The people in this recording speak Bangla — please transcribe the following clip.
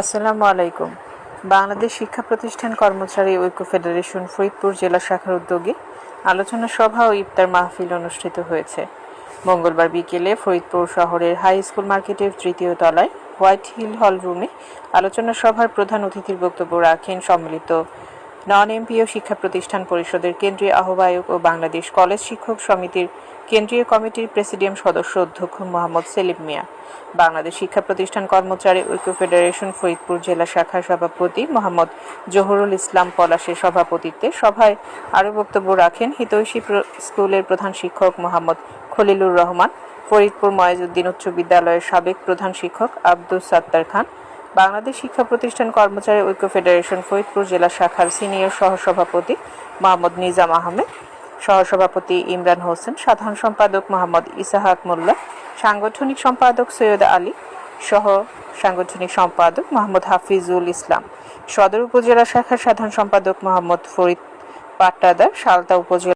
আসসালামু আলাইকুম। বাংলাদেশ শিক্ষা প্রতিষ্ঠান কর্মচারী ঐক্য ফেডারেশন ফরিদপুর জেলা শাখার উদ্যোগে আলোচনা সভা ও ইফতার মাহফিল অনুষ্ঠিত হয়েছে। মঙ্গলবার বিকেলে ফরিদপুর শহরের হাই স্কুল মার্কেটের তৃতীয় তলায় হোয়াইট হিল হল রুমে আলোচনা সভার প্রধান অতিথির বক্তব্য রাখেন সম্মিলিত নন-এমপিও শিক্ষা প্রতিষ্ঠান পরিষদের কেন্দ্রীয় আহ্বায়ক ও বাংলাদেশ কলেজ শিক্ষক সমিতির কেন্দ্রীয় কমিটির প্রেসিডিয়াম সদস্য অধ্যক্ষ মোহাম্মদ সেলিম মিয়া, বাংলাদেশ শিক্ষা প্রতিষ্ঠান কর্মচারী ঐক্য ফেডারেশন ফরিদপুর জেলা শাখার সভাপতি মোহাম্মদ জহুরুল ইসলাম পলাশের সভাপতিত্বে সভায় আরও বক্তব্য রাখেন হিতৈষী স্কুলের প্রধান শিক্ষক মোহাম্মদ খলিলুর রহমান, ফরিদপুর ময়েজউদ্দিন উচ্চ বিদ্যালয়ের সাবেক প্রধান শিক্ষক আব্দুস সাত্তার খান, বাংলাদেশ শিক্ষা প্রতিষ্ঠান কর্মচারী ঐক্য ফেডারেশন ফরিদপুর জেলা শাখার সিনিয়র সহসভাপতি মোহাম্মদ নিজাম আহমেদ, সহসভাপতি ইমরান হোসেন, সাধারণ সম্পাদক মোহাম্মদ ইসাহাক মোল্লা, সাংগঠনিক সম্পাদক সৈয়দ আলী, সহ সাংগঠনিক সম্পাদক মোহাম্মদ হাফিজুল ইসলাম, সদর উপজেলা শাখার সাধারণ সম্পাদক মোহাম্মদ ফরিদ পাট্টাদার, সালতা উপজেলা